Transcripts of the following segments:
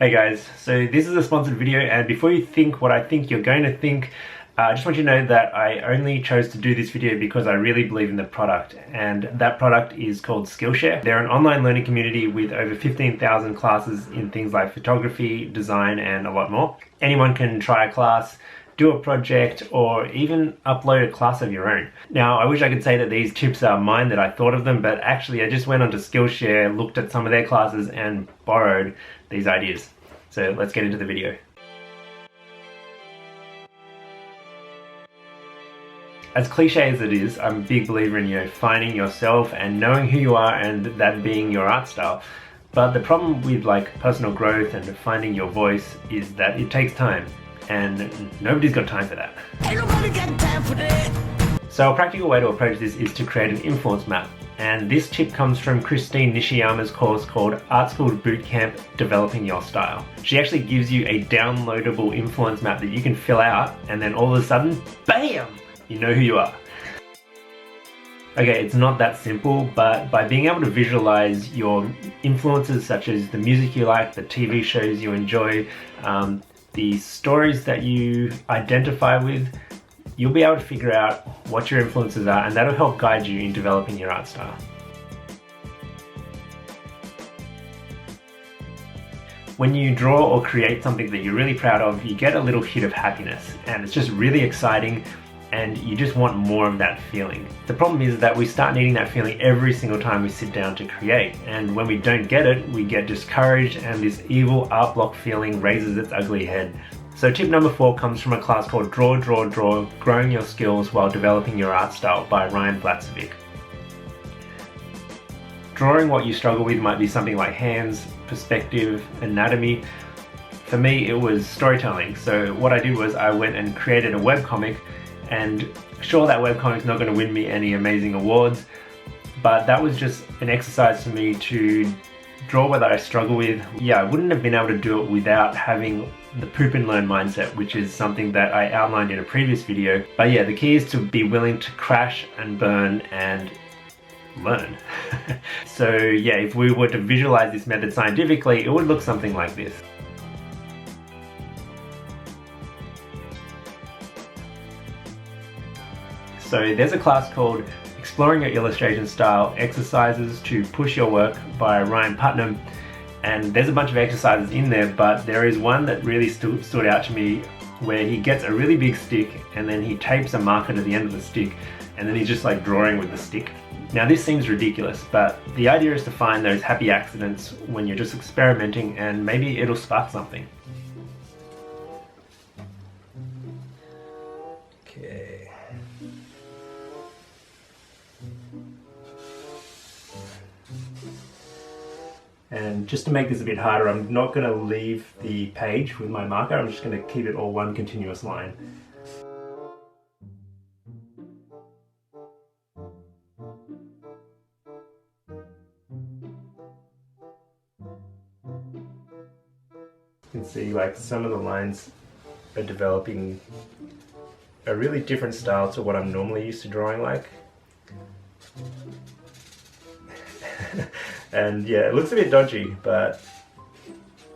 Hey guys, so this is a sponsored video, and before you think what I think you're going to think, I just want you to know that I only chose to do this video because I really believe in the product, and that product is called Skillshare. They're an online learning community with over 15,000 classes in things like photography, design, and a lot more. Anyone can try a class, do a project, or even upload a class of your own. Now, I wish I could say that these tips are mine, that I thought of them, but actually I just went onto Skillshare, looked at some of their classes, and borrowed these ideas. So let's get into the video. As cliche as it is, I'm a big believer in finding yourself and knowing who you are, and that being your art style. But the problem with personal growth and finding your voice is that it takes time, and nobody's got time for that. Ain't nobody got time for that. So a practical way to approach this is to create an influence map. And this tip comes from Christine Nishiyama's course called Art School Bootcamp Developing Your Style. She actually gives you a downloadable influence map that you can fill out, and then all of a sudden, BAM! You know who you are. Okay, it's not that simple, but by being able to visualize your influences, such as the music you like, the TV shows you enjoy, the stories that you identify with, you'll be able to figure out what your influences are, and that'll help guide you in developing your art style. When you draw or create something that you're really proud of, you get a little hit of happiness, and it's just really exciting, and you just want more of that feeling. The problem is that we start needing that feeling every single time we sit down to create, and when we don't get it, we get discouraged, and this evil art block feeling raises its ugly head. So tip number 4 comes from a class called Draw, Draw, Draw, Growing Your Skills While Developing Your Art Style by Vatzlavick. Drawing what you struggle with might be something like hands, perspective, anatomy. For me, it was storytelling. So what I did was I went and created a webcomic, and sure, that webcomic's not going to win me any amazing awards, but that was just an exercise for me to draw what I struggle with. Yeah, I wouldn't have been able to do it without having the poop and learn mindset, which is something that I outlined in a previous video. But yeah, the key is to be willing to crash and burn and learn. So yeah, if we were to visualize this method scientifically, it would look something like this. So there's a class called Exploring Your Illustration Style Exercises to Push Your Work by Putnam, and there's a bunch of exercises in there, but there is one that really stood out to me, where he gets a really big stick and then he tapes a marker to the end of the stick, and then he's just drawing with the stick. Now this seems ridiculous, but the idea is to find those happy accidents when you're just experimenting, and maybe it'll spark something. Okay. And just to make this a bit harder, I'm not going to leave the page with my marker, I'm just going to keep it all one continuous line. You can see some of the lines are developing a really different style to what I'm normally used to drawing like. And yeah, it looks a bit dodgy, but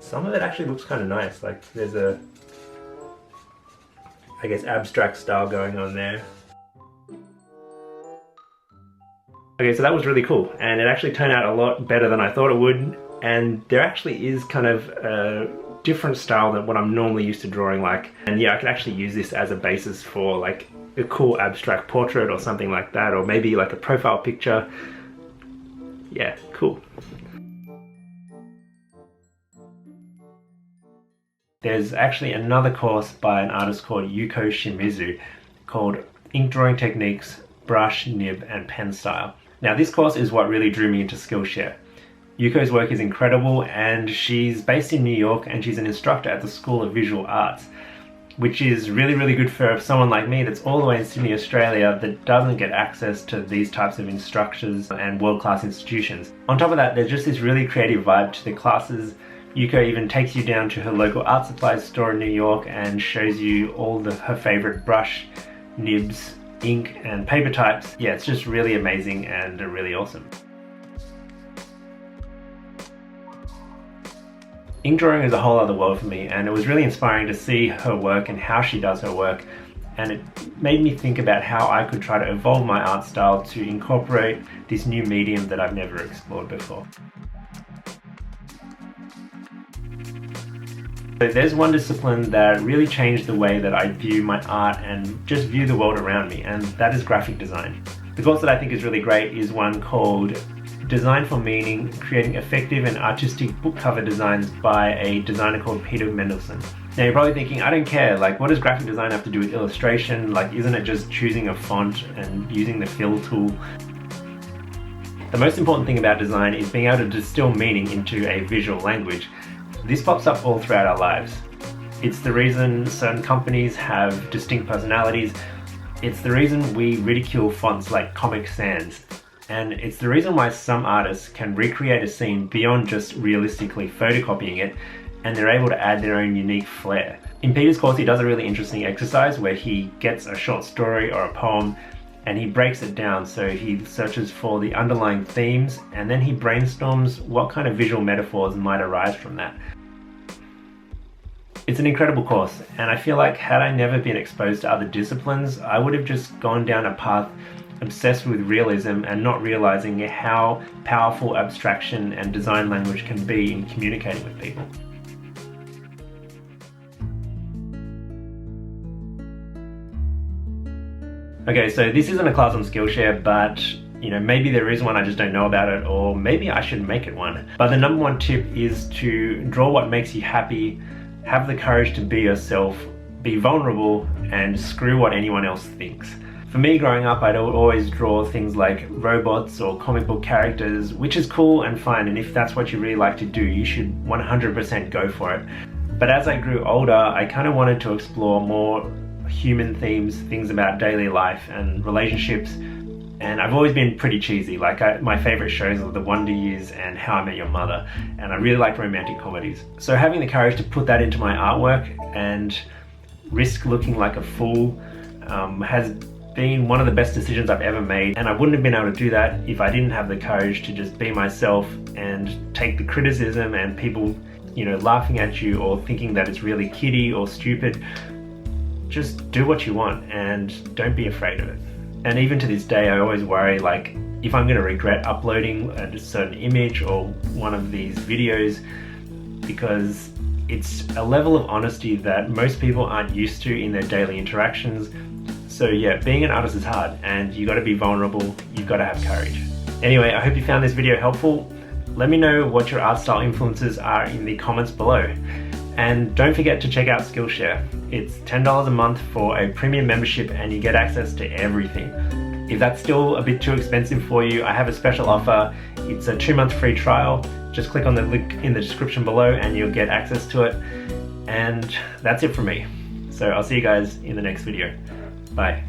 some of it actually looks kind of nice. There's a, I guess, abstract style going on there. Okay, so that was really cool, and it actually turned out a lot better than I thought it would, and there actually is kind of a different style than what I'm normally used to drawing like. And yeah, I could actually use this as a basis for a cool abstract portrait or something like that, or maybe a profile picture. Yeah, cool. There's actually another course by an artist called Yuko Shimizu called Ink Drawing Techniques, Brush, Nib, and Pen Style. Now this course is what really drew me into Skillshare. Yuko's work is incredible, and she's based in New York, and she's an instructor at the School of Visual Arts, which is really good for someone like me that's all the way in Sydney, Australia, that doesn't get access to these types of instructors and world-class institutions. On top of that, there's just this really creative vibe to the classes. Yuko even takes you down to her local art supplies store in New York and shows you all her favorite brush, nibs, ink, and paper types. Yeah, it's just really amazing and really awesome. Ink drawing is a whole other world for me, and it was really inspiring to see her work and how she does her work, and it made me think about how I could try to evolve my art style to incorporate this new medium that I've never explored before. So there's one discipline that really changed the way that I view my art and just view the world around me, and that is graphic design. The course that I think is really great is one called Design for Meaning, Creating Effective and Artistic Book Cover Designs by a designer called Mendelsund. Now you're probably thinking, I don't care, like what does graphic design have to do with illustration? Like isn't it just choosing a font and using the fill tool? The most important thing about design is being able to distill meaning into a visual language. This pops up all throughout our lives. It's the reason certain companies have distinct personalities. It's the reason we ridicule fonts like Comic Sans. And it's the reason why some artists can recreate a scene beyond just realistically photocopying it, and they're able to add their own unique flair. In Peter's course, he does a really interesting exercise where he gets a short story or a poem and he breaks it down. So he searches for the underlying themes and then he brainstorms what kind of visual metaphors might arise from that. It's an incredible course, and I feel like had I never been exposed to other disciplines, I would have just gone down a path obsessed with realism and not realizing how powerful abstraction and design language can be in communicating with people. Okay, so this isn't a class on Skillshare, but maybe there is one, I just don't know about it, or maybe I should make it one. But the number one tip is to draw what makes you happy, have the courage to be yourself, be vulnerable, and screw what anyone else thinks. For me, growing up, I'd always draw things like robots or comic book characters, which is cool and fine, and if that's what you really like to do, you should 100% go for it. But as I grew older, I kind of wanted to explore more human themes, things about daily life and relationships, and I've always been pretty cheesy. Like my favorite shows are The Wonder Years and How I Met Your Mother, and I really like romantic comedies. So having the courage to put that into my artwork and risk looking like a fool has been one of the best decisions I've ever made, and I wouldn't have been able to do that if I didn't have the courage to just be myself and take the criticism and people laughing at you or thinking that it's really kiddie or stupid. Just do what you want and don't be afraid of it. And even to this day, I always worry, like, if I'm going to regret uploading a certain image or one of these videos, because it's a level of honesty that most people aren't used to in their daily interactions. So yeah, being an artist is hard, and you got to be vulnerable, you've got to have courage. Anyway, I hope you found this video helpful. Let me know what your art style influences are in the comments below. And don't forget to check out Skillshare. It's $10 a month for a premium membership and you get access to everything. If that's still a bit too expensive for you, I have a special offer. It's a 2-month free trial. Just click on the link in the description below and you'll get access to it. And that's it from me. So I'll see you guys in the next video. Bye.